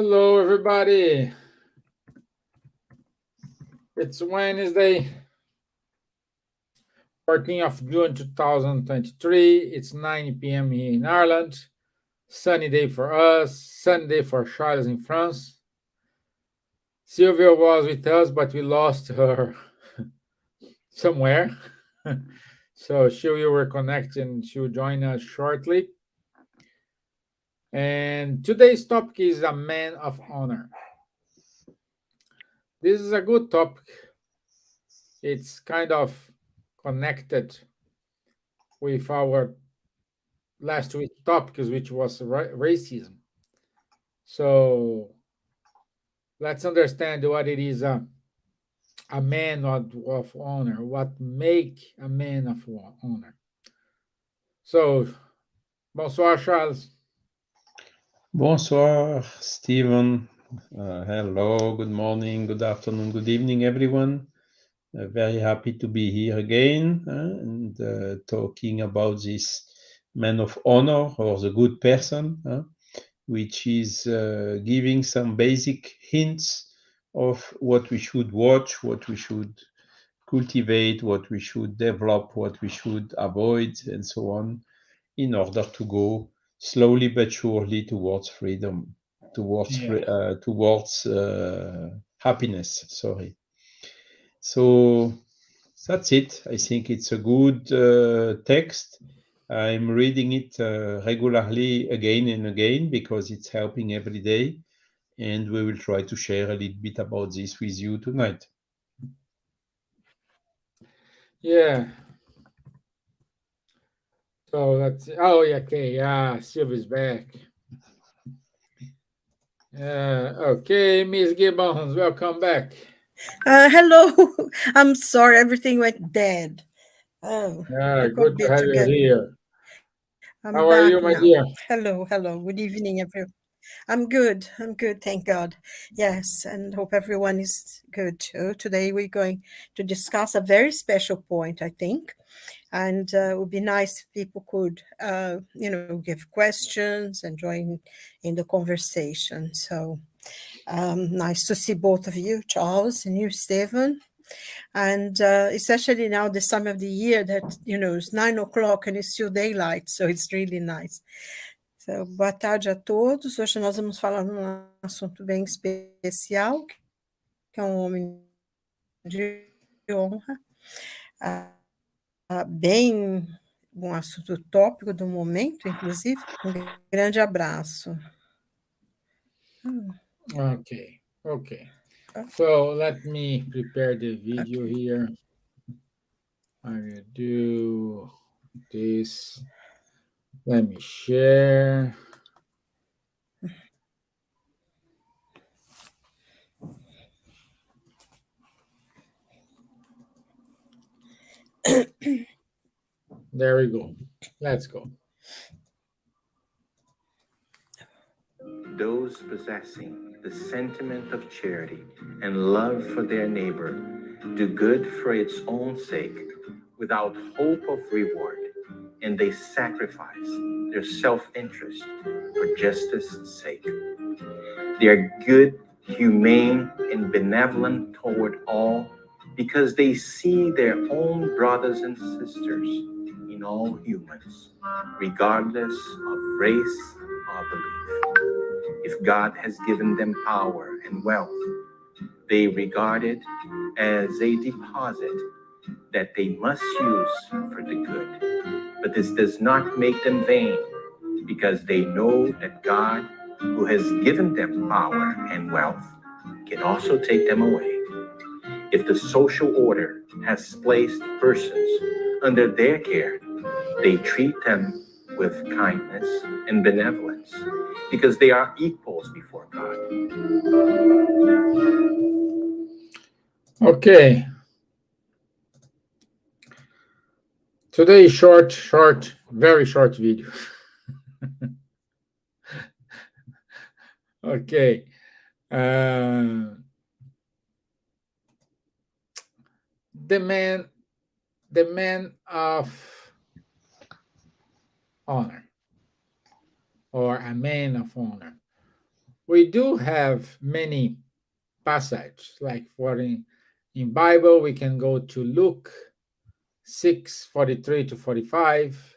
Hello, everybody. It's Wednesday, 14th of June 2023. It's 9 p.m. here in Ireland. Sunny day for us, sunny day for Charles in France. Silvia was with us, but we lost her somewhere. So she will reconnect and she will join us shortly. And today's topic is a man of honor. This is a good topic. It's kind of connected with our last week's topic, which was racism. So let's understand what it is a man of honor, what make a man of honor. So, bonsoir, Charles. Bonsoir, Stevan. Hello, good morning, good afternoon, good evening, everyone. Very happy to be here again and talking about this man of honor or the good person, which is giving some basic hints of what we should watch, what we should cultivate, what we should develop, what we should avoid, and so on, in order to go slowly but surely towards freedom, Yeah. towards happiness. Sorry. So that's it. I think it's a good text. I'm reading it regularly again and again because it's helping every day. And we will try to share a little bit about this with you tonight. Yeah. So that's oh yeah, okay. Yeah, Silvia's back. Okay, Miss Gibbons, welcome back. Hello. I'm sorry, everything went dead. Oh, Yeah, took a good to bit have to you get. here. I'm How are back you, my now. dear? Hello, hello. Good evening, everyone. I'm good. I'm good, thank God. Yes, and hope everyone is good too. Today we're going to discuss a very special point, I think, and it would be nice if people could, give questions and join in the conversation. So nice to see both of you, Charles and you, Stephen. And especially now this time of the year that it's 9 o'clock and it's still daylight, so it's really nice. So, boa tarde a todos. Hoje nós vamos falar num assunto bem especial, que é um homem de honra, bem um assunto tópico do momento, inclusive. Um grande abraço. Okay, okay. So let me prepare the video Ok. here. I will do this. Let me share. There we go. Let's go. Those possessing the sentiment of charity and love for their neighbor do good for its own sake without hope of reward, and they sacrifice their self interest for justice's sake. They are good, humane, and benevolent toward all because they see their own brothers and sisters in all humans, regardless of race or belief. If God has given them power and wealth, they regard it as a deposit that they must use for the good. But this does not make them vain because they know that God, who has given them power and wealth, can also take them away. If the social order has placed persons under their care, they treat them with kindness and benevolence because they are equals before God. Okay. Today is short, very short video. Okay. Uh, the man of honor, or a man of honor. we do have many passages, like in Bible, we can go to Luke 6:43 to 45.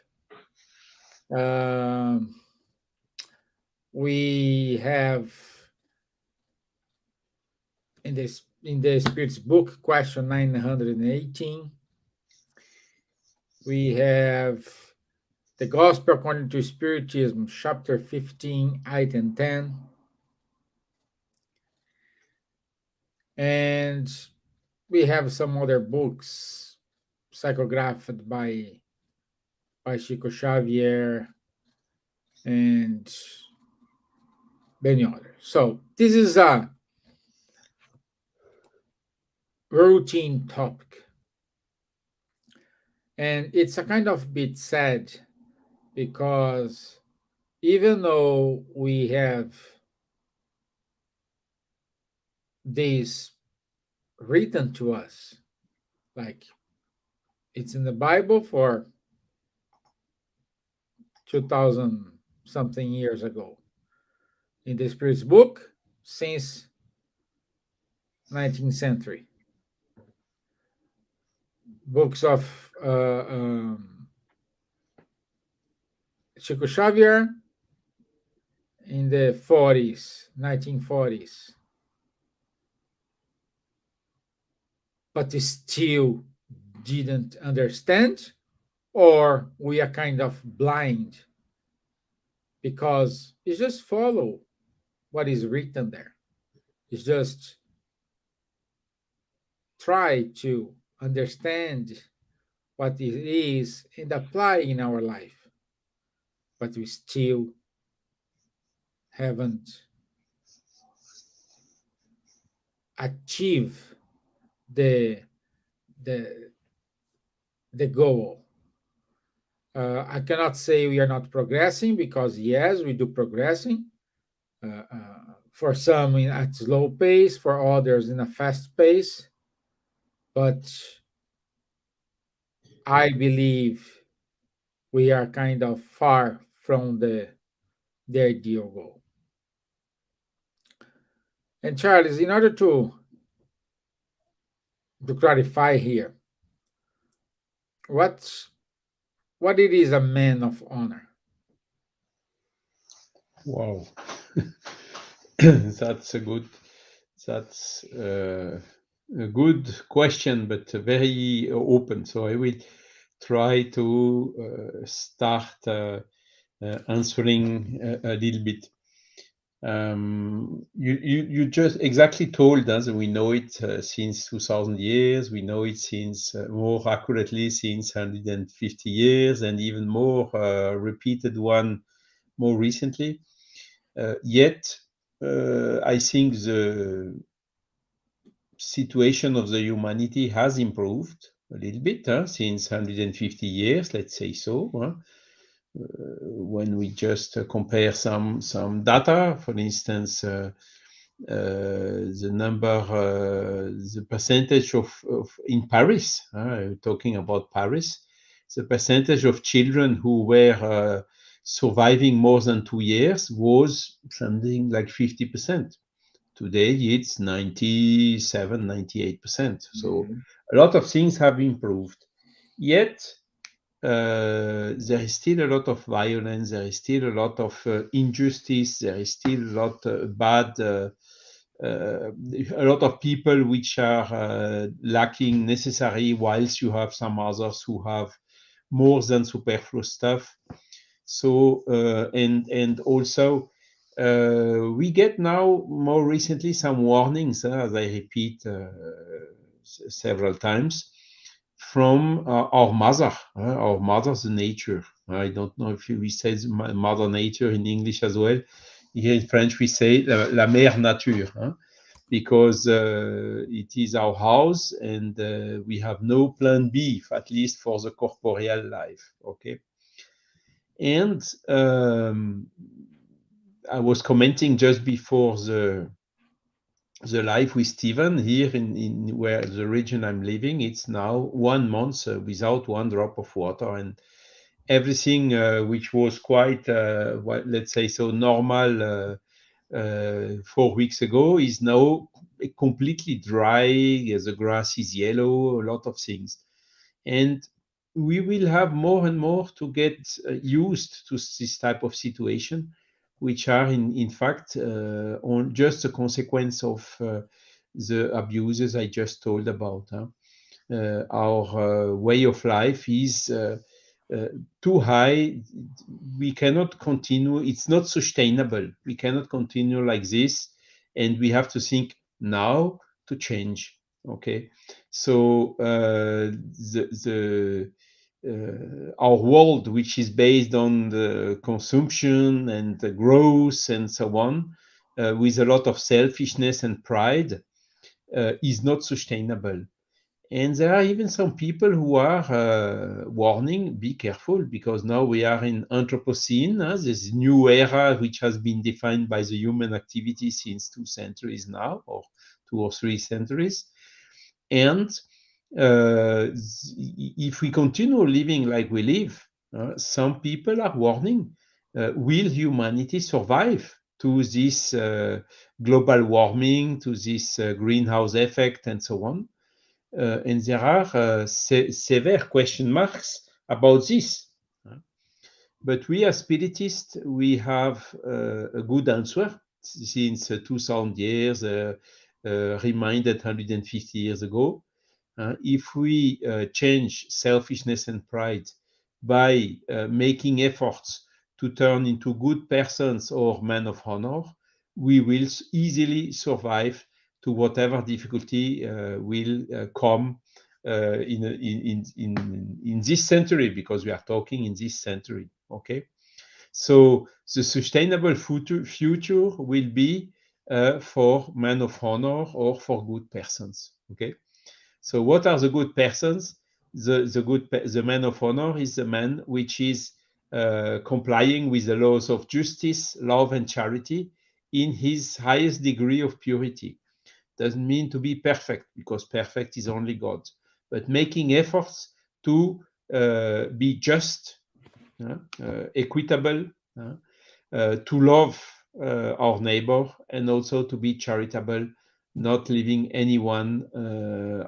We have in the Spirit's book, question 918. We have the Gospel according to Spiritism, chapter 15, item 10. And we have some other books psychographed by Chico Xavier and many others. So this is a routine topic. And it's a kind of bit sad because even though we have this written to us, like it's in the Bible for 2000 something years ago, in the Spirit's book since 19th century, books of Chico Xavier in the 1940s, but we still didn't understand, or we are kind of blind because it's just follow what is written there. It's just try to understand what it is and apply in our life, but we still haven't achieved the goal. I cannot say we are not progressing, because yes, we do progressing. For some at slow pace, for others in a fast pace. But I believe we are kind of far from the ideal goal. And Charles, in order to clarify here, what it is a man of honor? Wow. That's a good question, but very open. So I will try to start answering a little bit. You just exactly told us, we know it since 2000 years, we know it since more accurately since 150 years, and even more repeated one more recently. Yet I think the situation of the humanity has improved a little bit since 150 years, let's say so. When we just compare some data, for instance, the number, the percentage of in Paris, talking about Paris, the percentage of children who were surviving more than 2 years was something like 50%. Today it's 97, 98%. So a lot of things have improved. Yet there is still a lot of violence, there is still a lot of injustice, there is still a lot bad, a lot of people which are lacking necessary, whilst you have some others who have more than superfluous stuff. So and also we get now more recently some warnings, as I repeat several times, from our mother, the nature. I don't know if we say mother nature in English as well. Here in French we say la mère nature, because it is our house, and we have no plan B, at least for the corporeal life. Okay. And I was commenting just before the life with Stevan here in where the region I'm living. It's now 1 month without one drop of water, and everything which was quite, let's say so, normal 4 weeks ago is now completely dry. The grass is yellow, a lot of things. And we will have more and more to get used to this type of situation, which are in fact on just a consequence of the abuses I just told about. Our way of life is too high. We cannot continue. It's not sustainable. We cannot continue like this, and we have to think now to change. Okay, so our world, which is based on the consumption and the growth and so on, with a lot of selfishness and pride, is not sustainable. And there are even some people who are warning, be careful, because now we are in Anthropocene, this new era which has been defined by the human activity since 2 centuries now, or 2 or 3 centuries. And if we continue living like we live, some people are warning, will humanity survive to this global warming, to this greenhouse effect, and so on? And there are severe question marks about this. But we as spiritists, we have a good answer since 2000 years, reminded 150 years ago. If we change selfishness and pride by making efforts to turn into good persons or men of honor, we will easily survive to whatever difficulty will come in this century, because we are talking in this century. Okay, so the sustainable future will be for men of honor or for good persons. Okay, so what are the good persons? The man of honor is the man which is complying with the laws of justice, love, and charity in his highest degree of purity. Doesn't mean to be perfect, because perfect is only God, but making efforts to be just, equitable, to love our neighbor, and also to be charitable, not leaving anyone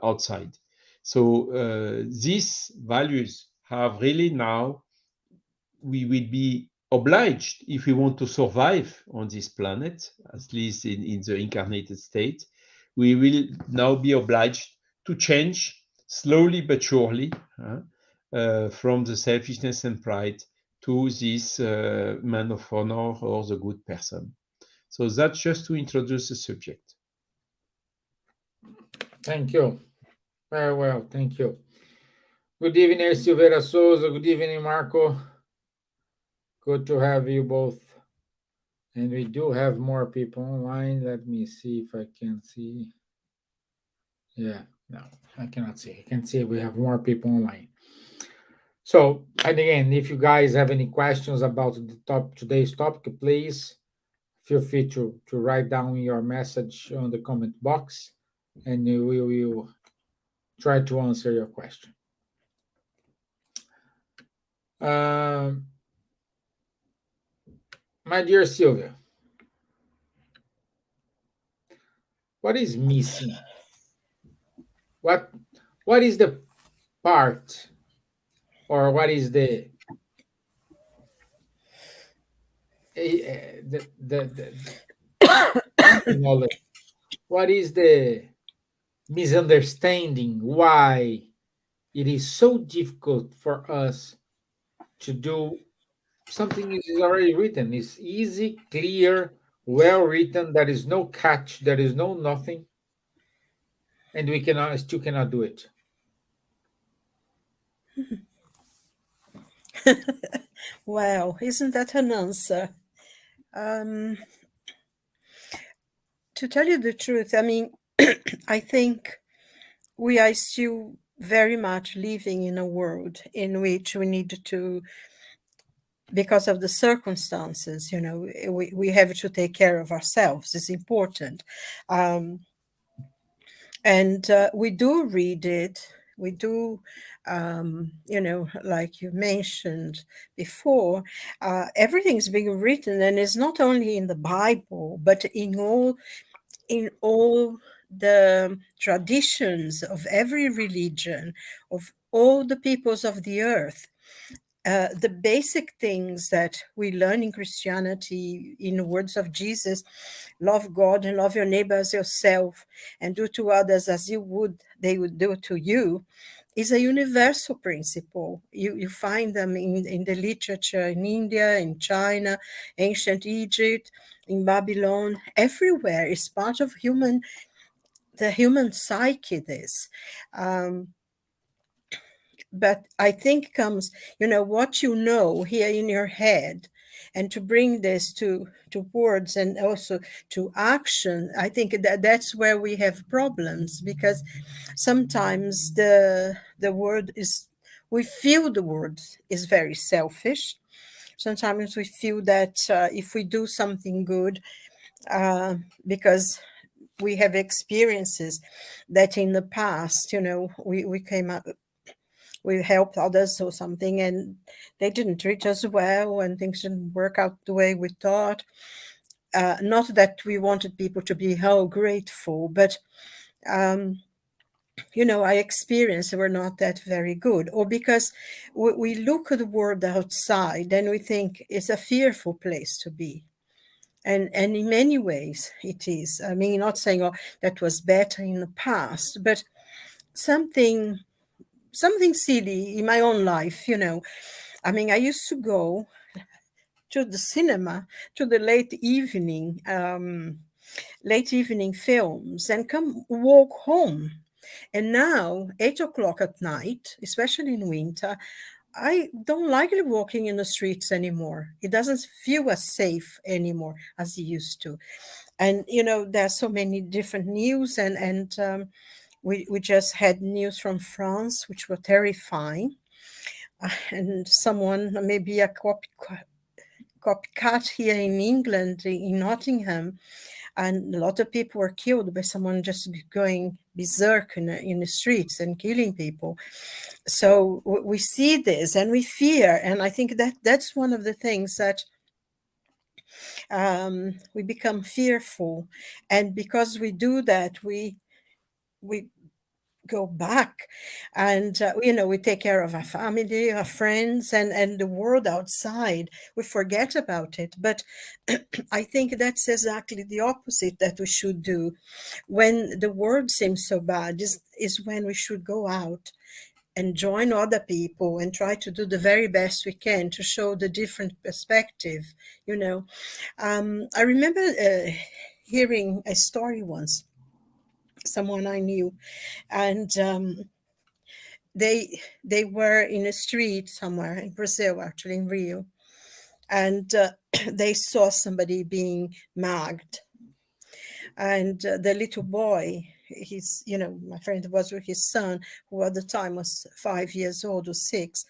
outside. So these values have really now, we will be obliged, if we want to survive on this planet, at least in the incarnated state, we will now be obliged to change slowly but surely from the selfishness and pride to this man of honor or the good person. So that's just to introduce the subject. Thank you. Very well, thank you. Good evening, Silvia Souza. Good evening, Marco. Good to have you both. And we do have more people online. Let me see if I can see. Yeah, no, I cannot see. I can see we have more people online. So, and again, if you guys have any questions about today's topic, please feel free to write down your message on the comment box, and we will try to answer your question. My dear Silvia, what is missing? What is the part, or what is the knowledge? What is the misunderstanding why it is so difficult for us to do something that is already written? It's easy, clear, well written. There is no catch. There is no nothing, and we still cannot do it. Wow, isn't that an answer? To tell you the truth, I mean, I think we are still very much living in a world in which we need to, because of the circumstances, we have to take care of ourselves. It's important. And we do read it we do, like you mentioned before, everything's being written, and it's not only in the Bible, but in all the traditions of every religion, of all the peoples of the earth. The basic things that we learn in Christianity, in the words of Jesus, love God and love your neighbor as yourself, and do to others as they would do to you, is a universal principle. You find them in the literature in India, in China, ancient Egypt, in Babylon, everywhere. It's part of the human psyche, this. Um, but I think comes, what you know here in your head, and to bring this to words and also to action. I think that's where we have problems, because sometimes the word is, we feel the word is very selfish. Sometimes we feel that if we do something good, because we have experiences that in the past, we came up, we helped others or something, and they didn't treat us well, and things didn't work out the way we thought. Not that we wanted people to be grateful, but our experience were not that very good, or because we look at the world outside and we think it's a fearful place to be. And in many ways it is. I mean, not saying, oh, that was better in the past, but something silly in my own life, I mean, I used to go to the cinema, to the late evening films, and come walk home. And now, 8 o'clock at night, especially in winter, I don't like walking in the streets anymore. It doesn't feel as safe anymore as it used to. And, there's so many different news, and we just had news from France, which were terrifying. And someone, maybe a copycat here in England, in Nottingham, and a lot of people were killed by someone just going berserk in the streets and killing people. So we see this and we fear, and I think that's one of the things that we become fearful, and because we do that, we go back, and we take care of our family, our friends, and the world outside. We forget about it. But I think that's exactly the opposite that we should do. When the world seems so bad, is when we should go out and join other people and try to do the very best we can to show the different perspective. I remember hearing a story once, someone I knew, and they were in a street somewhere in Brazil, actually in Rio, and they saw somebody being mugged. And the little boy, my friend was with his son, who at the time was 5 years old or 6.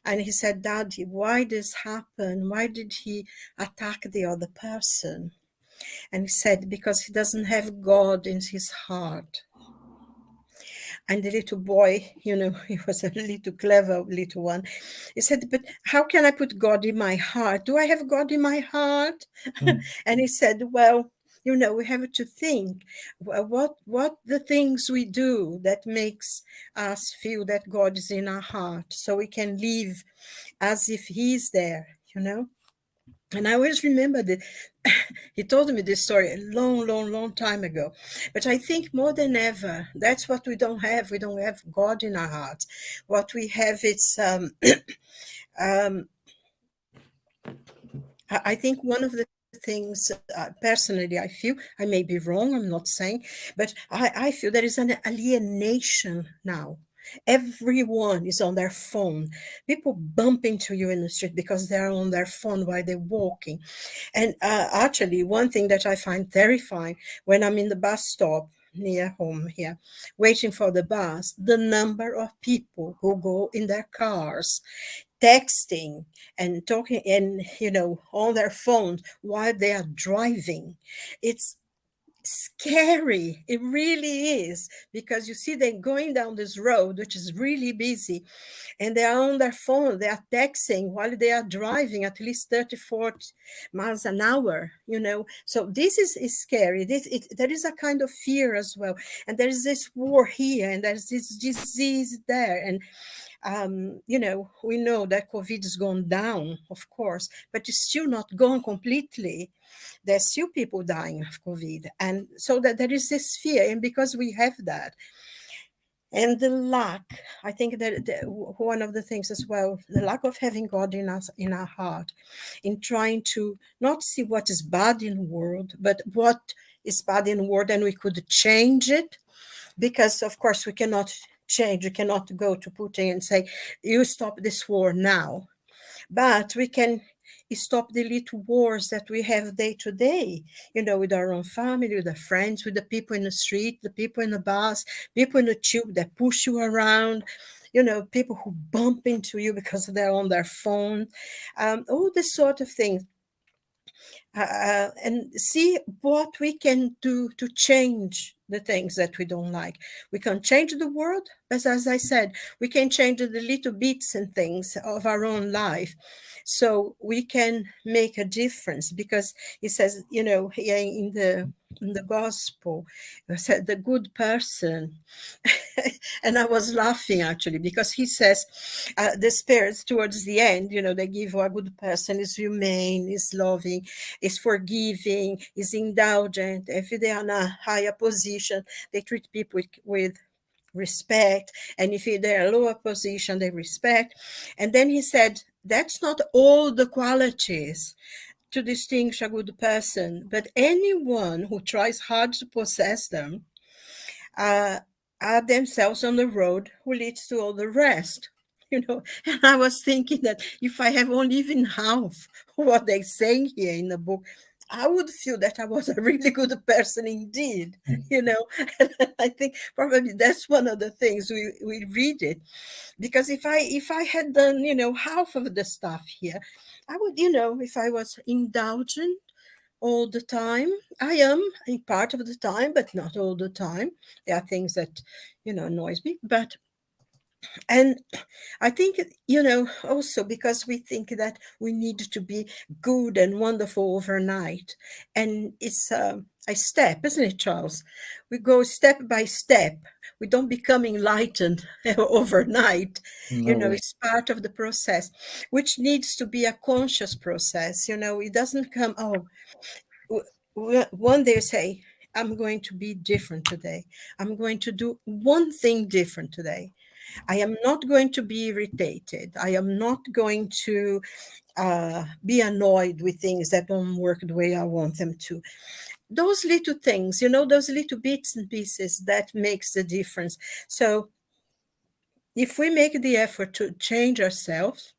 And he said, "Daddy, why this happened? Why did he attack the other person?" And he said, "Because he doesn't have God in his heart." And the little boy, he was a little clever little one. He said, "But how can I put God in my heart? Do I have God in my heart?" And he said, "Well, we have to think what the things we do that makes us feel that God is in our heart, so we can live as if He's there, And I always remember that he told me this story a long, long, long time ago. But I think more than ever, that's what we don't have. We don't have God in our hearts. What we have is, I think one of the things, personally, I feel, I may be wrong, I'm not saying, but I feel there is an alienation now. Everyone is on their phone. People bump into you in the street because they're on their phone while they're walking. And actually, one thing that I find terrifying, when I'm in the bus stop near home here, waiting for the bus, the number of people who go in their cars, texting and talking, and on their phones while they are driving. It's scary. It really is, because you see they're going down this road, which is really busy, and they are on their phone, they are texting while they are driving at least 30, 40 miles an hour, So this is scary. There is a kind of fear as well. And there is this war here, and there's this disease there. And we know that COVID has gone down, of course, but it's still not gone completely. There's still people dying of COVID. And so that there is this fear. And because we have that, and the lack, I think that one of the things as well, the lack of having God in us, in our heart, in trying to not see what is bad in the world, but what is bad in the world, and we could change it. Because, of course, we cannot change. We cannot go to Putin and say, you stop this war now. But we can stop the little wars that we have day to day, with our own family, with our friends, with the people in the street, the people in the bus, people in the tube that push you around, people who bump into you because they're on their phone, all this sort of things. And see what we can do to change the things that we don't like. We can change the world, but as I said, we can change the little bits and things of our own life. So we can make a difference, because it says, here in the gospel, it said the good person. And I was laughing actually, because he says the spirits towards the end, they give a good person is humane, is loving, is forgiving, is indulgent. If they are in a higher position, they treat people with respect. And if they're a lower position, they respect. And then he said, that's not all the qualities to distinguish a good person, but anyone who tries hard to possess them are themselves on the road who leads to all the rest. And I was thinking that if I have only even half what they're saying here in the book, I would feel that I was a really good person indeed, And I think probably that's one of the things we read it, because if I had done, half of the stuff here, I would, if I was indulgent all the time. I am a part of the time, but not all the time. There are things that, annoys me. And I think, also because we think that we need to be good and wonderful overnight. And it's a step, isn't it, Charles? We go step by step. We don't become enlightened overnight. No. It's part of the process, which needs to be a conscious process. It doesn't come, one day say, I'm going to be different today. I'm going to do one thing different today. I am not going to be irritated. I am not going to be annoyed with things that don't work the way I want them to. Those little things, those little bits and pieces, that makes the difference. So if we make the effort to change ourselves,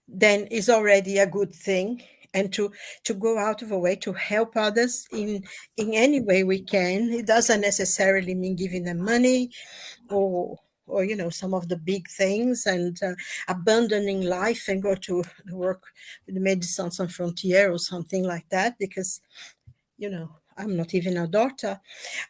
then it's already a good thing. And to go out of a way to help others in any way we can. It doesn't necessarily mean giving them money or some of the big things, and abandoning life and go to work with the Médecins Sans Frontières or something like that, because I'm not even a doctor,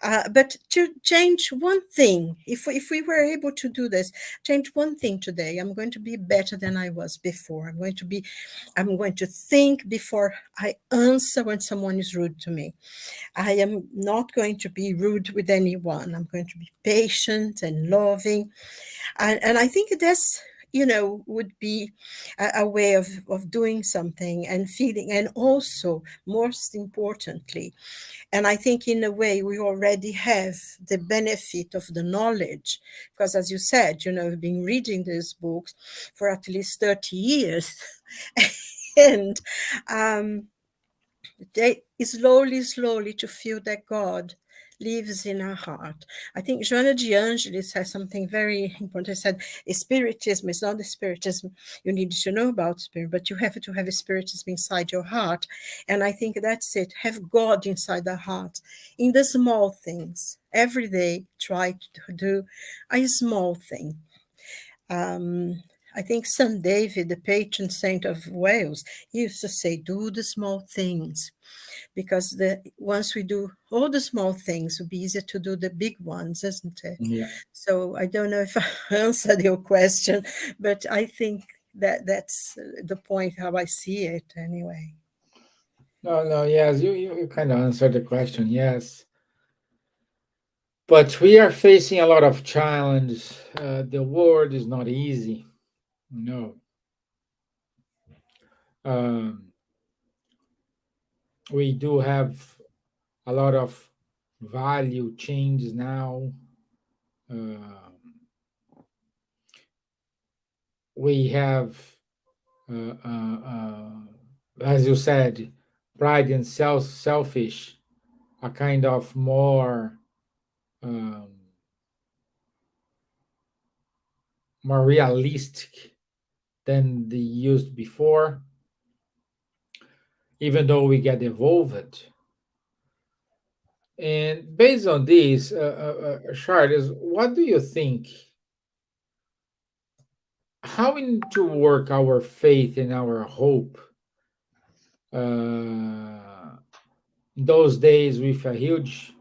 but to change one thing. If we were able to do this, change one thing today, I'm going to be better than I was before. I'm going to think before I answer when someone is rude to me. I am not going to be rude with anyone. I'm going to be patient and loving. And I think that's, would be a way of doing something and feeling. And also, most importantly, and I think in a way we already have the benefit of the knowledge, because as you said, we've been reading these books for at least 30 years. And they slowly to feel that God lives in our heart. I think Joanna de Angelis says something very important. She said, Spiritism is not the Spiritism you need to know about spirit, but you have to have a Spiritism inside your heart. And I think that's it. Have God inside our heart. In the small things. Every day, try to do a small thing. I think St. David, the patron saint of Wales, he used to say, do the small things, because once we do all the small things, it'll be easier to do the big ones, isn't it? Yeah. So I don't know if I answered your question, but I think that's the point, how I see it anyway. No, yes, you kind of answered the question, yes. But we are facing a lot of challenge. The world is not easy. No. Um, we do have a lot of value changes now. We have, as you said, pride and selfish, a kind of more more realistic than they used before, even though we get evolved. And based on this, Charles, what do you think? How we need to work our faith and our hope in those days with a huge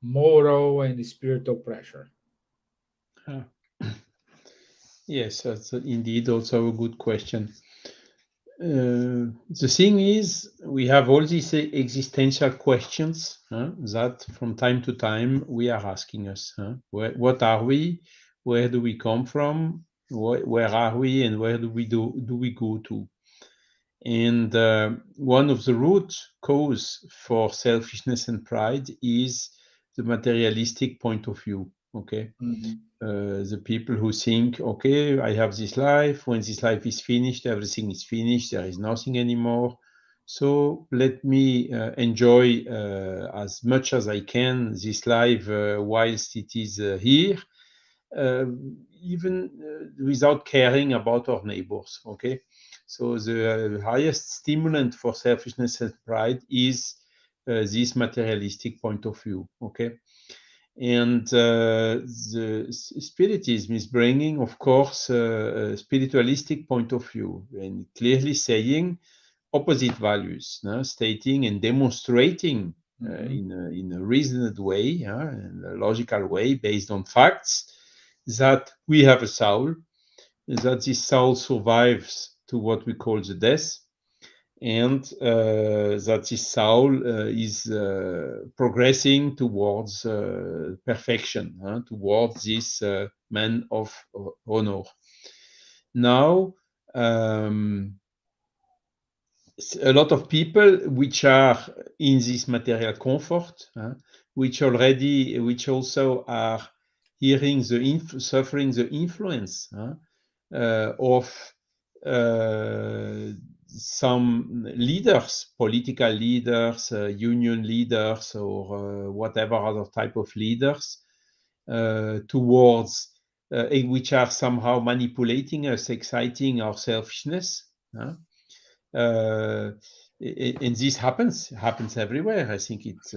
moral and spiritual pressure? Yes, that's indeed also a good question. The thing is, we have all these existential questions that from time to time we are asking us. What are we? Where do we come from? Where are we? And where do we go to? And one of the root cause for selfishness and pride is the materialistic point of view. Okay. Mhm. The people who think, okay, I have this life. When this life is finished, everything is finished. There is nothing anymore. So let me enjoy as much as I can this life whilst it is here, even without caring about our neighbors. Okay. So the highest stimulant for selfishness and pride is this materialistic point of view. Okay. And the Spiritism is bringing, of course, a spiritualistic point of view and clearly saying opposite values, stating and demonstrating in a reasoned way, in a logical way, based on facts, that we have a soul, that this soul survives to what we call the death, and that this soul is progressing towards perfection, towards this man of honor. Now, a lot of people which are in this material comfort, which also are hearing suffering the influence of some leaders, political leaders, union leaders, or whatever other type of leaders, towards which are somehow manipulating us, exciting our selfishness. And this happens everywhere. I think it's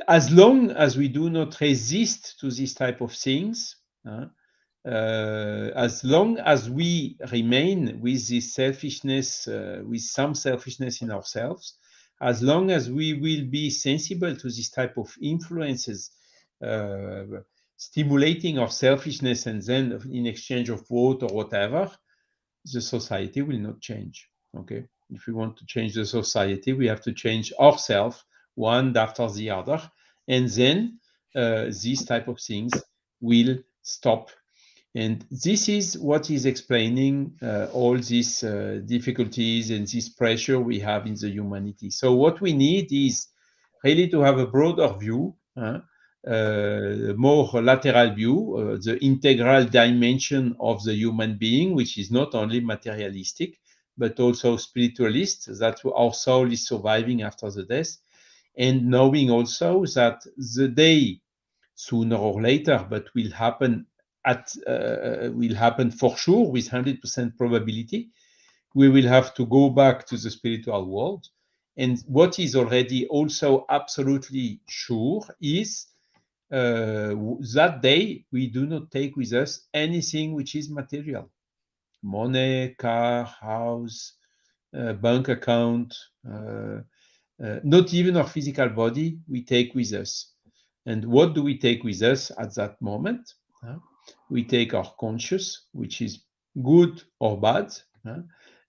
as long as we do not resist to this type of things, as long as we remain with this selfishness, with some selfishness in ourselves, as long as we will be sensible to this type of influences, stimulating our selfishness, and then in exchange of vote or whatever, the society will not change. Okay, if we want to change the society, we have to change ourselves one after the other, and then these type of things will stop. And this is what is explaining all these difficulties and this pressure we have in the humanity. So what we need is really to have a broader view, more lateral view, the integral dimension of the human being, which is not only materialistic, but also spiritualist, that our soul is surviving after the death, and knowing also that the day, sooner or later, but will happen for sure with 100% probability, we will have to go back to the spiritual world. And what is already also absolutely sure is that day we do not take with us anything which is material, money, car, house, bank account, not even our physical body we take with us. And what do we take with us at that moment? We take our conscious, which is good or bad.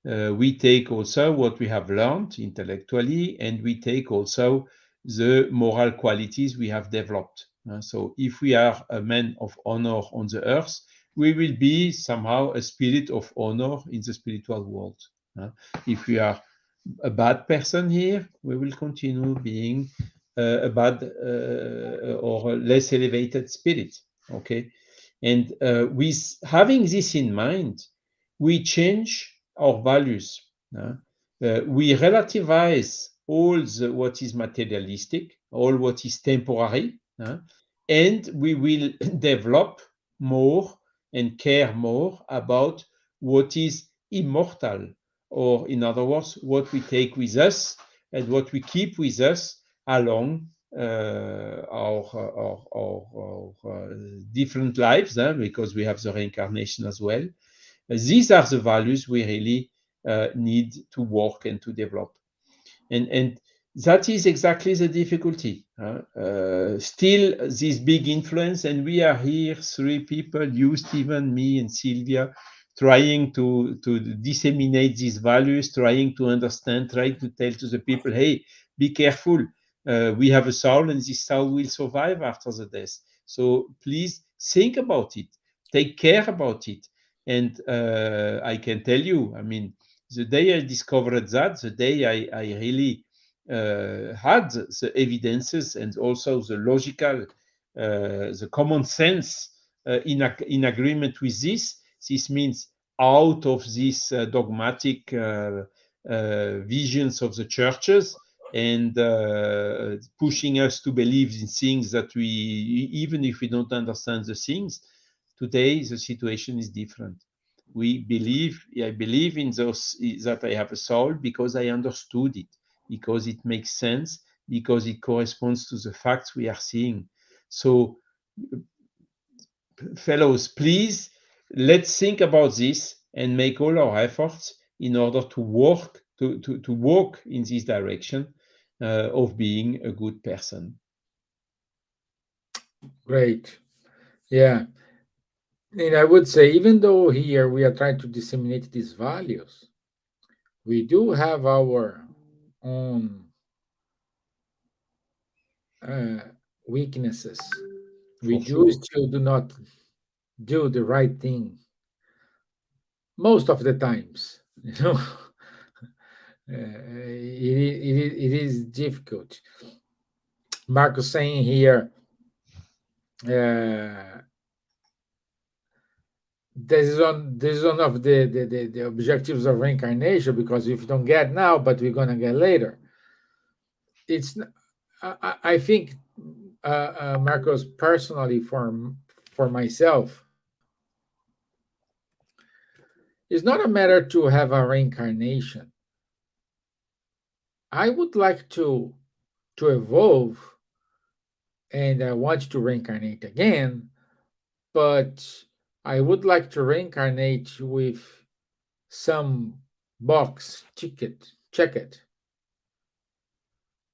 We take also what we have learned intellectually, and we take also the moral qualities we have developed. So if we are a man of honor on the earth, we will be somehow a spirit of honor in the spiritual world. If we are a bad person here, we will continue being a bad or a less elevated spirit. Okay, and with having this in mind, we change our values. We relativize all what is materialistic, all what is temporary, and we will develop more and care more about what is immortal, or in other words, what we take with us and what we keep with us along our different lives, because we have the reincarnation as well. These are the values we really need to work and to develop. And that is exactly the difficulty. Still, this big influence, and we are here, three people, you, Stevan, me, and Silvia, trying to disseminate these values, trying to understand, trying to tell to the people, hey, be careful. We have a soul, and this soul will survive after the death. So please think about it, take care about it. And I can tell you, I mean, the day I discovered that, the day I really had the evidences and also the logical, the common sense in agreement with this means out of these dogmatic visions of the churches and pushing us to believe in things that we, even if we don't understand the things, today the situation is different. I believe in those, that I have a soul because I understood it, because it makes sense, because it corresponds to the facts we are seeing. So, fellows, please, let's think about this and make all our efforts in order to work to walk in this direction of being a good person. Great. Yeah. And I would say, even though here we are trying to disseminate these values, we do have our own weaknesses. We For do sure. still do not do the right thing most of the times. It is difficult. Marcos saying here, this is one of the objectives of reincarnation, because if you don't get now, but we're gonna get later. It's I think Marcos, personally, for myself, it's not a matter to have a reincarnation. I would like to evolve, and I want to reincarnate again, but I would like to reincarnate with some box ticket, check it,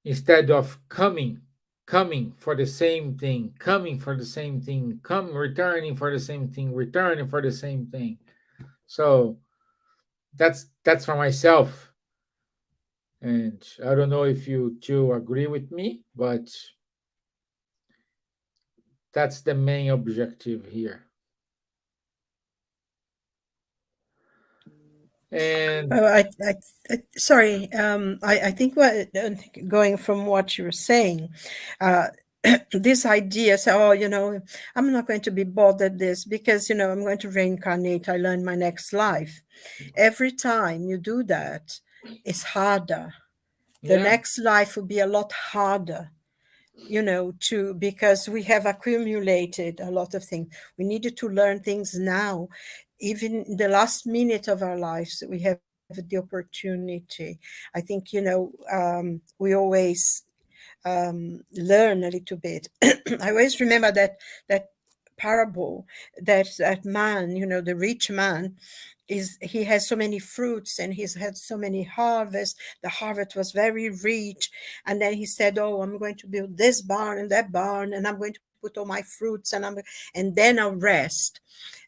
instead of coming for the same thing, coming for the same thing, returning for the same thing, returning for the same thing. So that's for myself. And I don't know if you two agree with me, but that's the main objective here. And Sorry, I think going from what you're saying, uh, this idea, so, I'm not going to be bothered this because, I'm going to reincarnate, I learn my next life. Every time you do that, it's harder. The yeah, next life will be a lot harder, because we have accumulated a lot of things. We needed to learn things now. Even in the last minute of our lives, we have the opportunity. I think, we always learn a little bit. I always remember that parable, that man, the rich man, he has so many fruits and he's had so many harvests. The harvest was very rich, and then he said, "Oh, I'm going to build this barn and that barn, and I'm going to put all my fruits, and then I'll rest."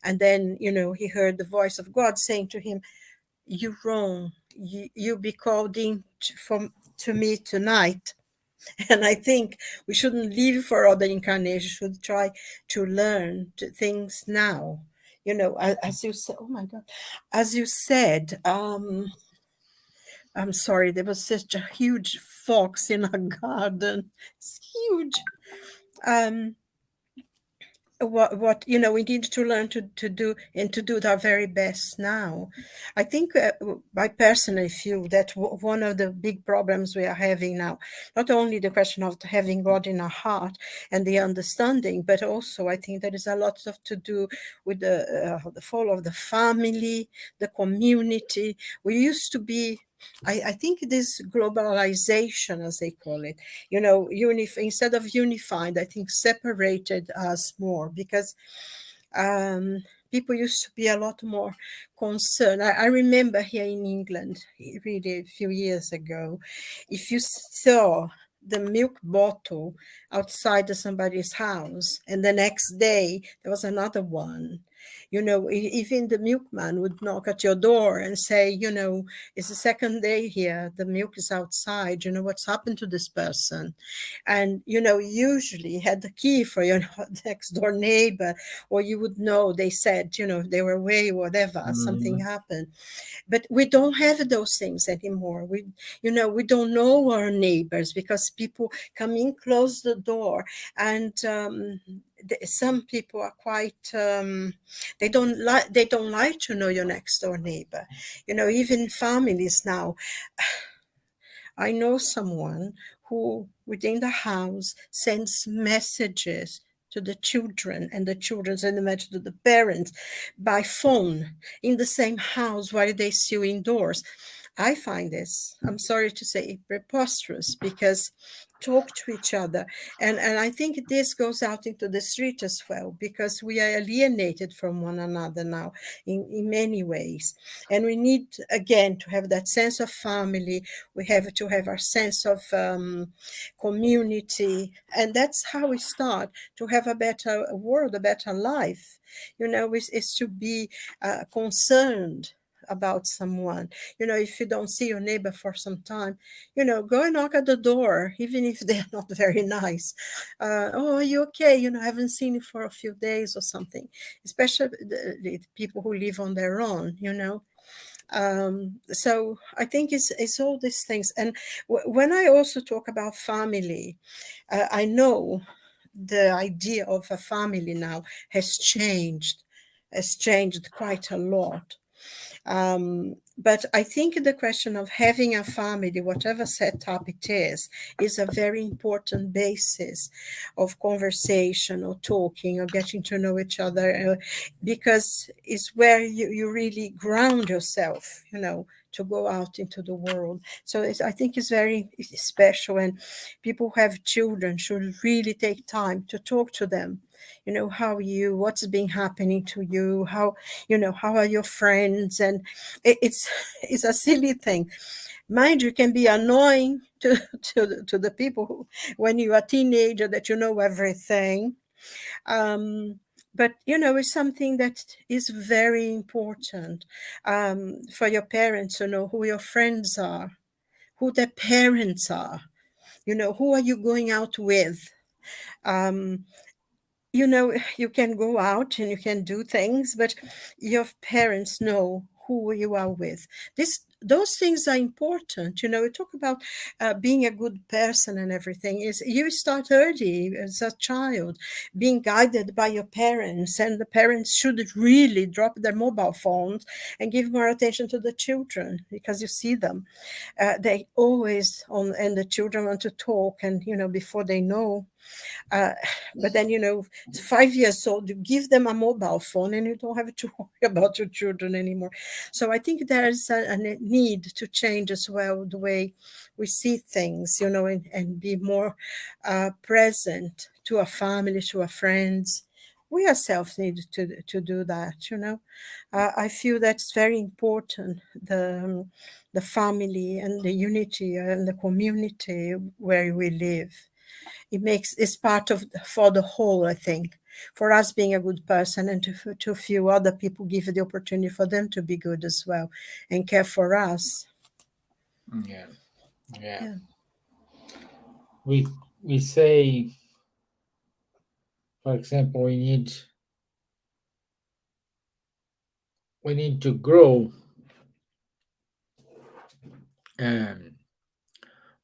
And then he heard the voice of God saying to him, "You're wrong. You be called in to me tonight." And I think we shouldn't live for other incarnations. Should try to learn things now. As you said, oh my God, as you said, I'm sorry, there was such a huge fox in our garden. It's huge. What we need to learn to do, and to do our very best now. I think I personally feel that one of the big problems we are having now, not only the question of having God in our heart and the understanding, but also I think there is a lot of to do with the fall of the family, the community. We used to be, I think this globalization, as they call it, instead of unified, I think separated us more, because people used to be a lot more concerned. I remember here in England, really a few years ago, if you saw the milk bottle outside of somebody's house, and the next day there was another one, even the milkman would knock at your door and say, it's the second day here, the milk is outside, what's happened to this person? And usually had the key for your next door neighbor, or you would know, they said, they were away, whatever, something happened. But we don't have those things anymore. We don't know our neighbors, because people come in, close the door, and some people are quite they don't like to know your next door neighbor. Even families now. I know someone who within the house sends messages to the children, and the children send the message to the parents by phone in the same house while they still indoors. I find this, I'm sorry to say, preposterous, because talk to each other. And I think this goes out into the street as well, because we are alienated from one another now in many ways. And we need, again, to have that sense of family. We have to have our sense of community. And that's how we start to have a better world, a better life. Is to be concerned about someone. If you don't see your neighbor for some time, go and knock at the door, even if they're not very nice. Oh, are you okay? I haven't seen you for a few days or something, especially the people who live on their own, so I think it's all these things. And when I also talk about family, I know the idea of a family now has changed quite a lot. But I think the question of having a family, whatever setup it is a very important basis of conversation or talking or getting to know each other, because it's where you really ground yourself, to go out into the world. So I think it's very special, and people who have children should really take time to talk to them. How are you? What's been happening to you? How are your friends? And it's a silly thing. Mind you, can be annoying to the people who, when you are a teenager, that you know everything. But it's something that is very important for your parents to know who your friends are, who their parents are, who are you going out with. You can go out and you can do things, but your parents know who you are with. Those things are important. We talk about being a good person and everything. Is you start early as a child, being guided by your parents, and the parents should really drop their mobile phones and give more attention to the children, because you see them. They always on, and the children want to talk, and before they know. But then 5 years old, you give them a mobile phone and you don't have to worry about your children anymore. So I think there's a need to change as well the way we see things, and be more present to our family, to our friends. We ourselves need to do that. I feel that's very important. The family and the unity and the community where we live. It's part of for the whole, I think, for us being a good person, and to feel other people, give the opportunity for them to be good as well and care for us. Yeah, yeah. Yeah. We say, for example, we need to grow um,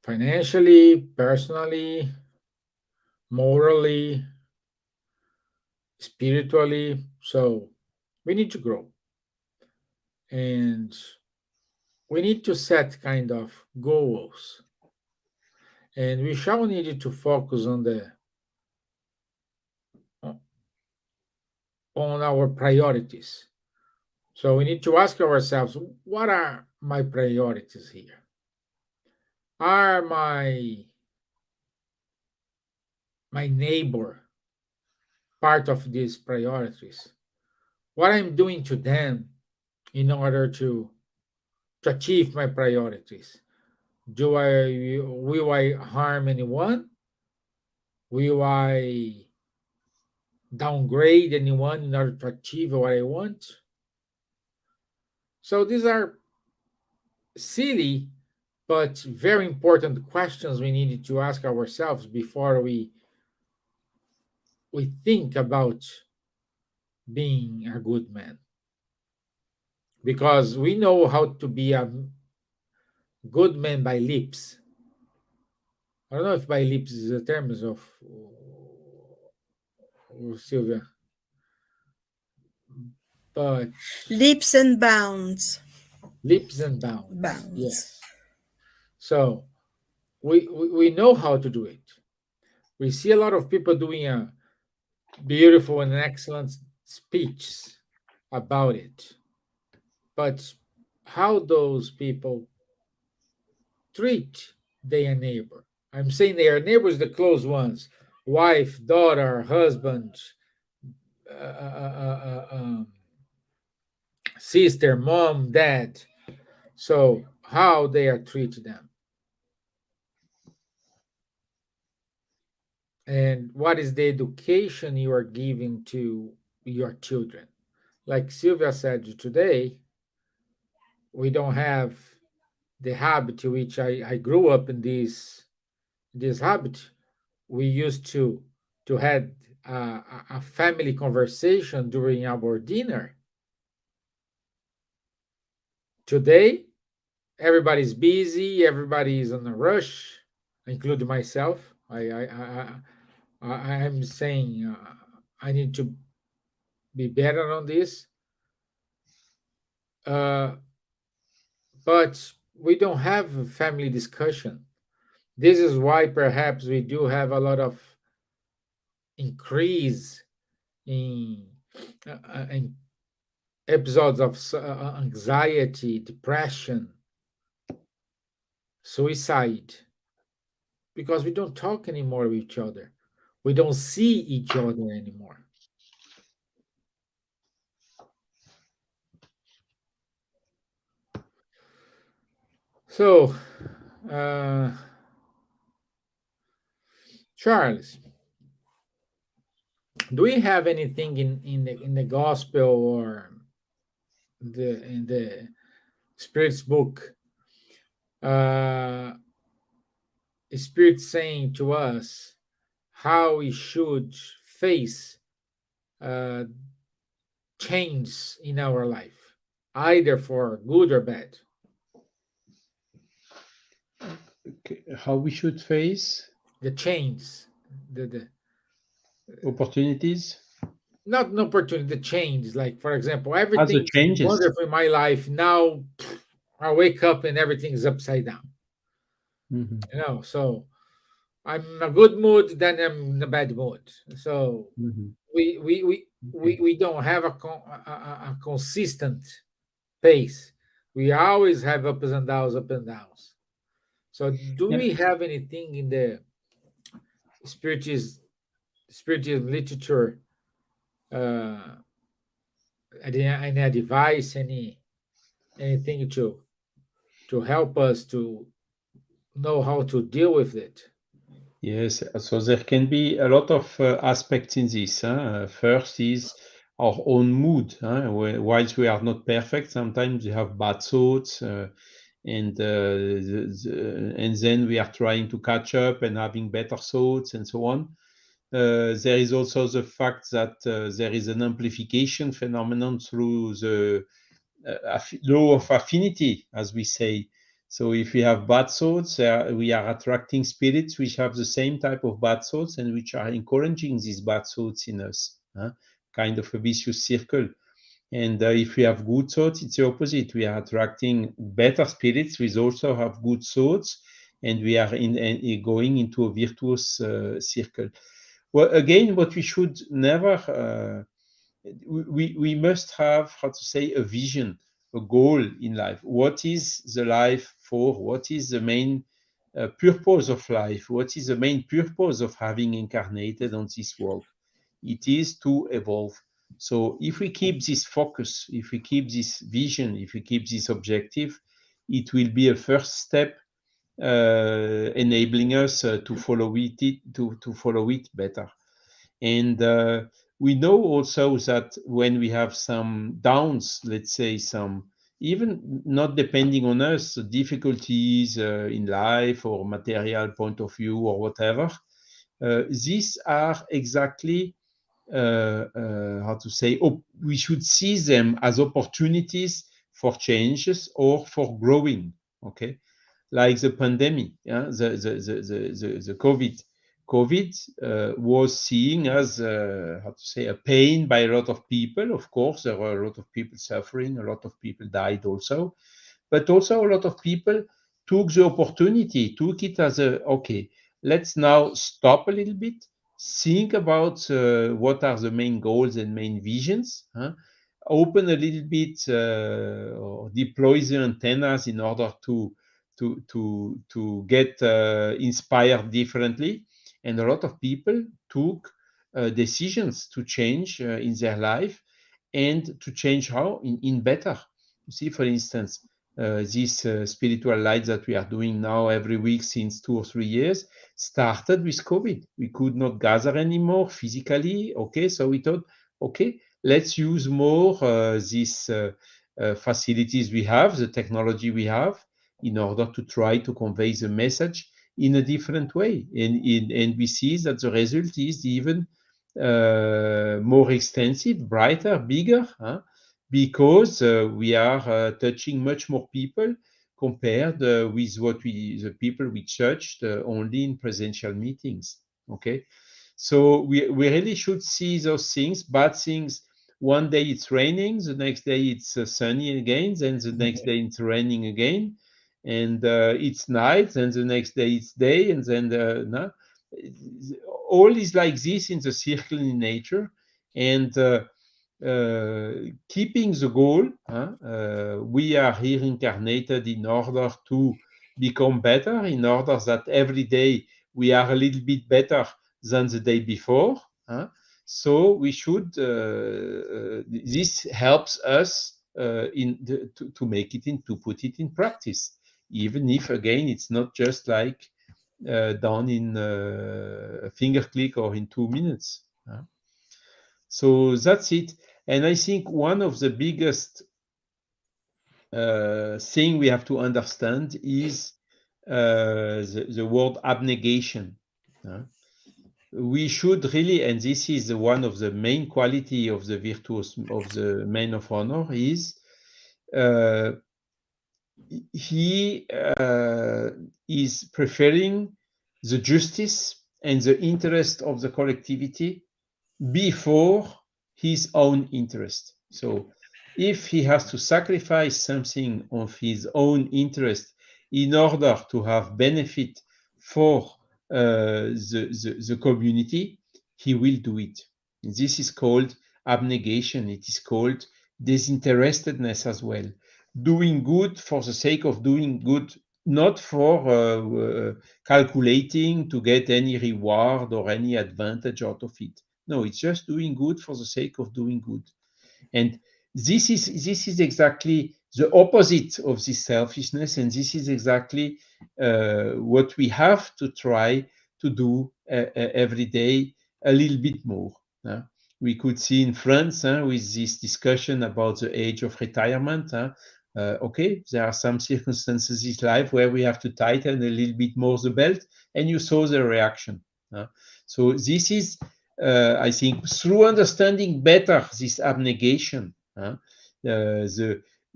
financially, personally, morally, spiritually. So we need to grow, and we need to set kind of goals, and we shall need to focus on our priorities. So we need to ask ourselves, what are my priorities here? Are my neighbor part of these priorities? What I'm doing to them in order to achieve my priorities? Will I harm anyone? Will I downgrade anyone in order to achieve what I want? So these are silly but very important questions we needed to ask ourselves before we think about being a good man. Because we know how to be a good man by lips. I don't know if by lips is a term of Silvia, but Leaps and bounds. leaps and bounds, Bounds. yes. So we know how to do it. We see a lot of people doing a beautiful and excellent speech about it, but how those people treat their neighbor? I'm saying their neighbors, the close ones, wife, daughter, husband, sister, mom, dad. So how they are treating them, and what is the education you are giving to your children? Like Silvia said today, we don't have the habit to which I grew up in this habit. We used to had a family conversation during our dinner. Today, everybody's busy, everybody's on a rush, including myself. I'm saying I need to be better on this, uh, but we don't have a family discussion. This is why perhaps we do have a lot of increase in, in episodes of anxiety, depression, suicide, because we don't talk anymore with each other. We don't see each other anymore. So, uh, Charles, do we have anything in the gospel or in the Spirit's book? Spirit saying to us how we should face uh, change in our life, either for good or bad. Okay, how we should face The change, the opportunities not an opportunity, the change. Like for example, as the everything's changes. wonderful in my life now. I wake up and everything's upside down. Mhm, So I'm in a good mood, then I'm in a bad mood. So mhm. we Okay. we don't have a consistent pace. We always have ups and downs, up and downs. So, do Yeah. we have anything in the spiritism literature, uh, any advice, anything to help us to know how to deal with it? Yes, so there can be a lot of aspects in this. First is our own mood. Whilst we are not perfect, sometimes we have bad thoughts, and then we are trying to catch up and having better thoughts and so on. There is also the fact that there is an amplification phenomenon through the law of affinity, as we say. So if we have bad thoughts, we are attracting spirits which have the same type of bad thoughts and which are encouraging these bad thoughts in us. Kind of a vicious circle. And if we have good thoughts, it's the opposite. We are attracting better spirits which also have good thoughts, and we are going into a virtuous circle. Well, again, what we should never we must have, how to say, a vision, a goal in life. What is the life for? What is the main purpose of life? What is the main purpose of having incarnated on this world? It is to evolve. So if we keep this focus, if we keep this vision, if we keep this objective, it will be a first step enabling us to follow it better. And we know also that when we have some downs, let's say some, even not depending on us, difficulties in life or material point of view or whatever, these are exactly, how to say, we should see them as opportunities for changes or for growing, okay? Like the pandemic, the COVID. COVID was seen as, how to say, a pain by a lot of people. Of course, there were a lot of people suffering, a lot of people died also, but also a lot of people took the opportunity, took it as okay, let's now stop a little bit, think about what are the main goals and main visions, open a little bit or deploy the antennas in order to get inspired differently. And a lot of people took decisions to change in their life and to change how in better. You see, for instance, this spiritual light that we are doing now every week since 2 or 3 years started with COVID. We could not gather anymore physically. Okay, so we thought, okay, let's use more these facilities we have, the technology we have, in order to try to convey the message in a different way. And we see that the result is even more extensive, brighter, bigger, because we are touching much more people compared with the people we touched only in presential meetings. Okay, so we really should see those things, bad things. One day it's raining, the next day it's sunny again, then the next day it's raining again, and it's night, and the next day it's day, and then no, all is like this in the circle in nature, and keeping the goal. We are here incarnated in order to become better, in order that every day we are a little bit better than the day before. So we should. This helps us to make it to put it in practice, even if again it's not just like done in a finger click or in 2 minutes. So that's it. And I think one of the biggest thing we have to understand is the word abnegation. We should really, and this is one of the main quality of the virtuous, of the man of honor, is he is preferring the justice and the interest of the collectivity before his own interest. So if he has to sacrifice something of his own interest in order to have benefit for the community, he will do it. This is called abnegation. It is called disinterestedness as well. doing good for the sake of doing good, not for calculating to get any reward or any advantage out of it. No, it's just doing good for the sake of doing good. And this is exactly the opposite of this selfishness, and this is exactly what we have to try to do every day a little bit more. We could see in France with this discussion about the age of retirement. Okay, there are some circumstances in life where we have to tighten a little bit more the belt, and you saw the reaction. So this is, I think, through understanding better this abnegation,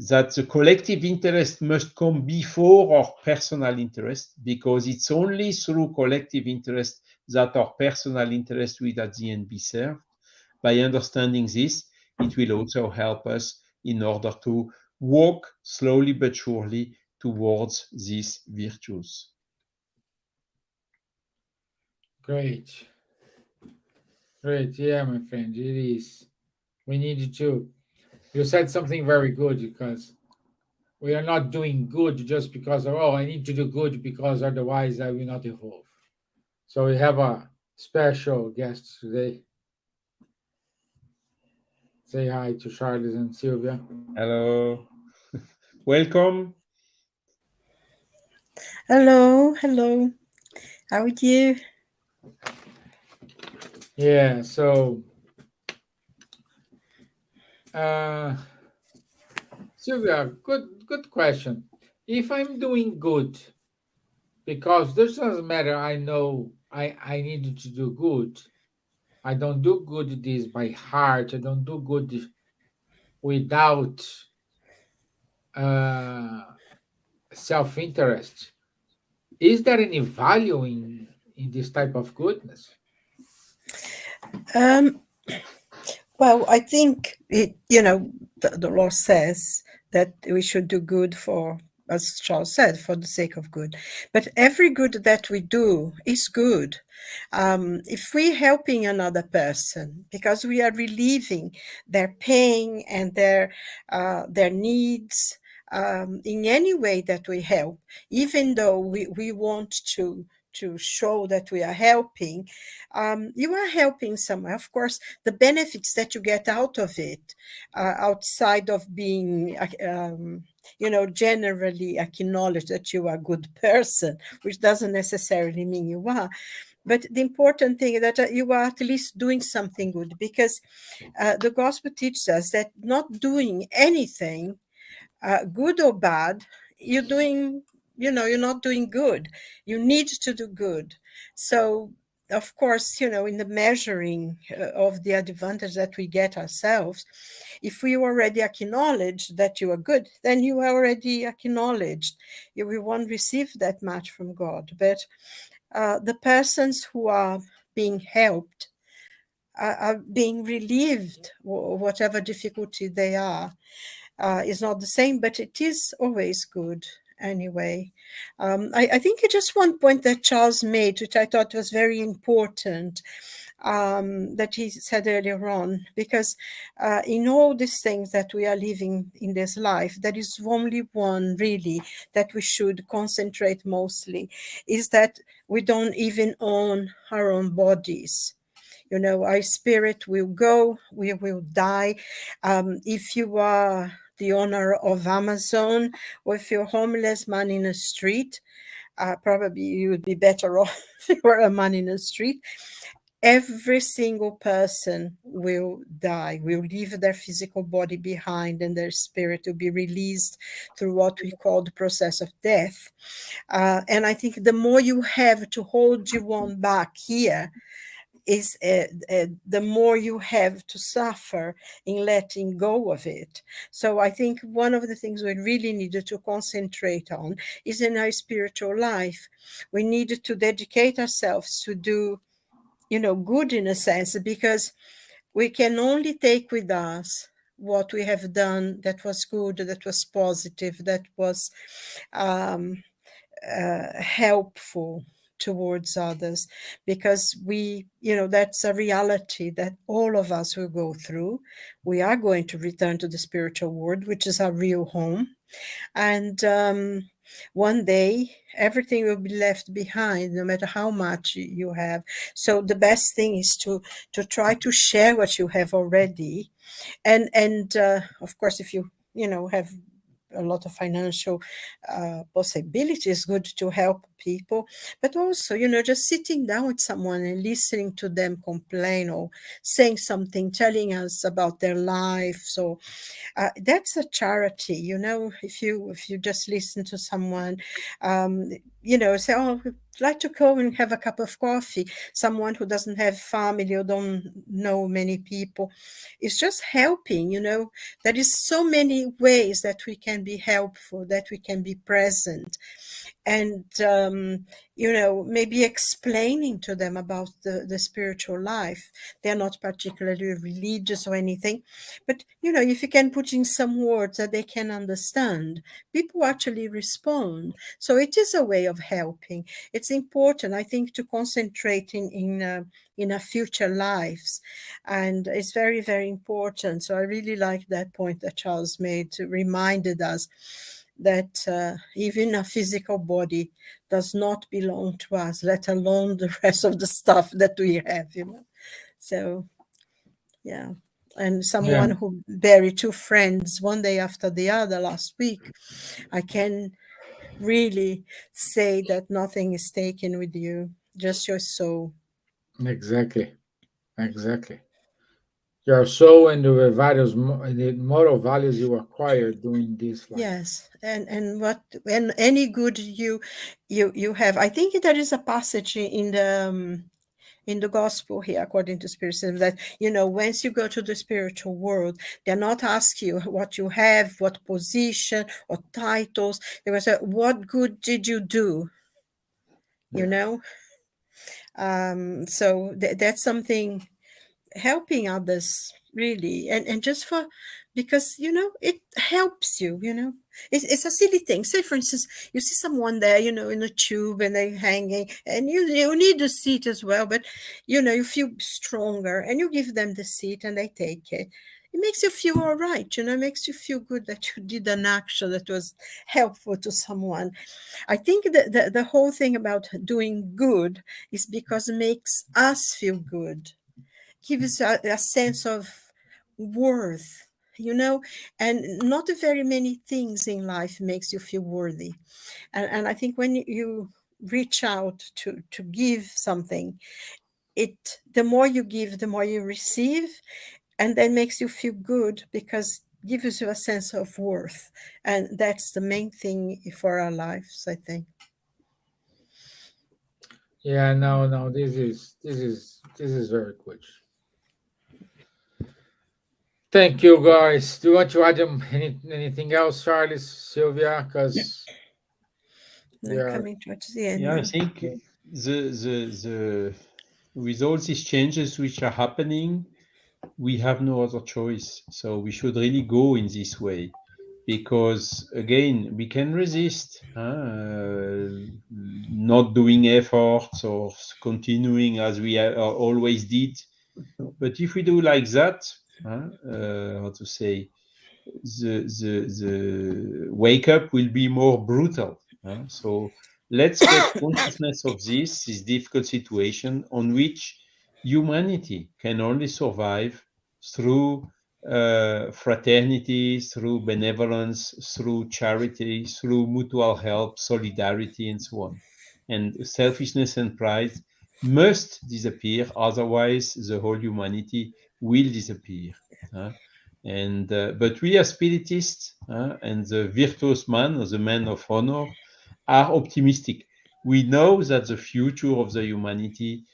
that the collective interest must come before our personal interest, because it's only through collective interest that our personal interest will at the end be served. By understanding this, it will also help us in order to walk slowly but surely towards these virtues. Great. Great. Yeah, my friend, it is. We need to. You said something very good, because we are not doing good just because of, oh, I need to do good because otherwise I will not evolve. So we have a special guest today. Say hi to Charles and Silvia. Hello. Welcome. Hello, hello. How are you? Yeah, so Silvia, good question. If I'm doing good, because this doesn't matter, I know I needed to do good. I don't do good this by heart. I don't do good without uh, self-interest. Is there any value in this type of goodness? Um, well, I think the law says that we should do good for, as Charles said, for the sake of good. But every good that we do is good. If we're helping another person because we are relieving their pain and their needs, in any way that we help, even though we want to show that we are helping, you are helping someone. Of course, the benefits that you get out of it, outside of being generally acknowledged that you are a good person, which doesn't necessarily mean you are. But the important thing is that you are at least doing something good, because the gospel teaches us that not doing anything, good or bad, you're not doing good. You need to do good. So, of course, in the measuring of the advantage that we get ourselves, if we already acknowledge that you are good, then you are already acknowledged. We won't receive that much from God. But the persons who are being helped are being relieved, whatever difficulty they are, is not the same, but it is always good anyway. I think just one point that Charles made, which I thought was very important, that he said earlier on, because in all these things that we are living in this life, there is only one really that we should concentrate mostly, is that we don't even own our own bodies. Our spirit will go, we will die. If you are the owner of Amazon, or if you're a homeless man in the street, probably you would be better off if you were a man in the street. Every single person will die, will leave their physical body behind, and their spirit will be released through what we call the process of death. And I think the more you have to hold you on back here, is the more you have to suffer in letting go of it. So I think one of the things we really needed to concentrate on is in our spiritual life. We needed to dedicate ourselves to do, good in a sense, because we can only take with us what we have done that was good, that was positive, that was helpful towards others, because that's a reality that all of us will go through. We are going to return to the spiritual world, which is our real home. And one day everything will be left behind, no matter how much you have. So the best thing is to try to share what you have already. And of course, if you have a lot of financial possibilities, good to help people, but also just sitting down with someone and listening to them complain, or saying something, telling us about their life. So that's a charity. If you just listen to someone, say, oh, I'd like to go and have a cup of coffee. Someone who doesn't have family or don't know many people, it's just helping. There is so many ways that we can be helpful, that we can be present. And maybe explaining to them about the spiritual life. They're not particularly religious or anything, but if you can put in some words that they can understand, people actually respond. So it is a way of helping. It's important, I think, to concentrate in our future lives, and it's very, very important. So I really like that point that Charles made, reminded us that even a physical body does not belong to us, let alone the rest of the stuff that we have. So yeah. And someone Yeah, who buried two friends one day after the other last week, I can really say that nothing is taken with you, just your soul. exactly. Exactly. Your soul and the values, the moral values you acquire during this life. Yes, and any good you have. I think there is a passage in the gospel here, according to Spiritism, that once you go to the spiritual world, they're not asking you what you have, what position or titles. They will say, what good did you do? you Yeah. know so that's something, helping others, really, and just for, because it helps you. It's a silly thing. Say, for instance, you see someone there, in a tube, and they're hanging, and you need a seat as well, but you feel stronger, and you give them the seat, and they take it. It makes you feel all right. It makes you feel good that you did an action that was helpful to someone. I think that the whole thing about doing good is because it makes us feel good, gives a sense of worth, and not very many things in life makes you feel worthy. And I think when you reach out to give something, the more you give, the more you receive, and that makes you feel good because gives you a sense of worth. And that's the main thing for our lives, I think. Yeah, no, no, this is very good. Thank you, guys. Do you want to add anything else, Charlie, Sylvia? Because we Now are. coming towards the end Yeah, I now. think the with all these changes which are happening, we have no other choice. So we should really go in this way, because again, we can resist not doing efforts or continuing as we always did. But if we do like that, how to say, the wake up will be more brutal. So let's get consciousness of this difficult situation on which humanity can only survive through fraternity, through benevolence, through charity, through mutual help, solidarity, and so on. And selfishness and pride must disappear, otherwise the whole humanity will disappear. And but we as spiritists and the virtuous man, or the man of honor, are optimistic. We know that the future of the humanity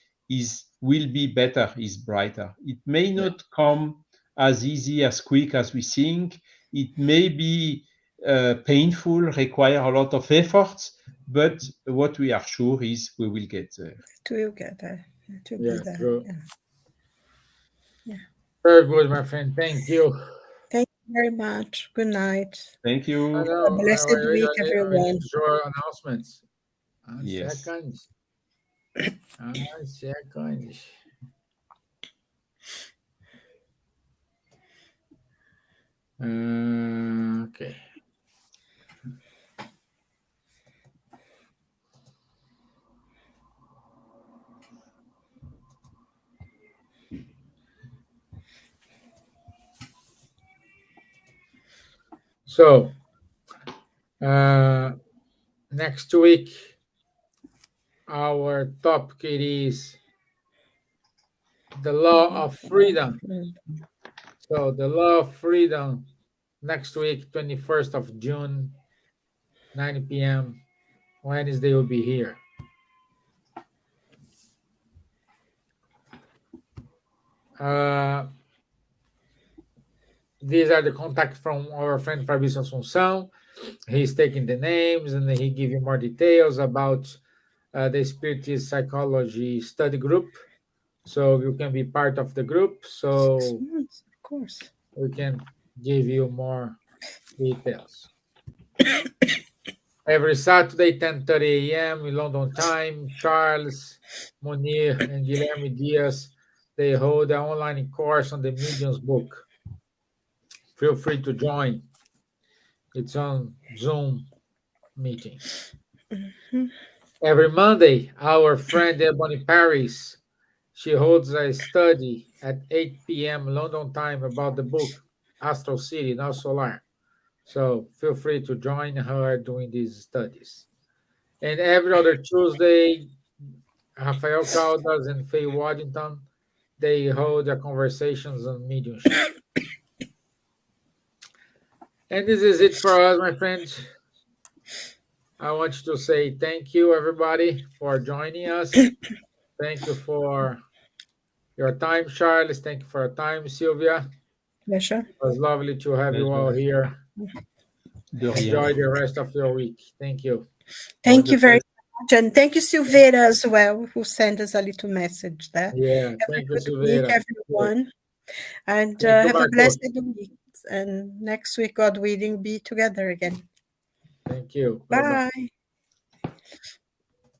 will be better, is brighter. It may Yeah. not come as easy, as quick as we think. It may be painful, require a lot of efforts, but what we are sure is we will get there. Together, to be Yeah, there. true. Yeah. Yeah. Very good, my friend. Thank you. Thank you very much. Good night. Thank I you. Have a know. blessed week, We need everyone. to show our announcements. Yes. Seconds. seconds. Okay. So, next week, our topic is the law of freedom. So, the law of freedom next week, 21st of June, 9 p.m. Wednesday will be here. These are the contacts from our friend Fabrício Assunção. He's taking the names and he give you more details about the Spiritist Psychology Study Group. So you can be part of the group. So Of course. we can give you more details. Every Saturday, 10:30 a.m. in London time, Charles, Monir, and Guilherme Dias, they hold an online course on the Medium's book. Feel free to join. It's on Zoom meeting. Every Monday, our friend Ebony Paris, she holds a study at 8 p.m. London time about the book Astral City, Now Solar. So feel free to join her doing these studies. And every other Tuesday, Rafael Caldas and Faye Waddington, they hold their conversations on mediumship. And this is it for us, my friends. I want to say thank you, everybody, for joining us. Thank you for your time, Charles. Thank you for your time, Silvia. Pleasure. It was lovely to have you all here. De rien. Enjoy the rest of your week. Thank you. Thank you very much. And thank you, Silvia, as well, who sent us a little message there. Yeah, Have thank a you, good week, Silvia. everyone. And Thank you, have a Marco. blessed week. And next week, God willing, be together again. Thank you. Bye-bye. Bye.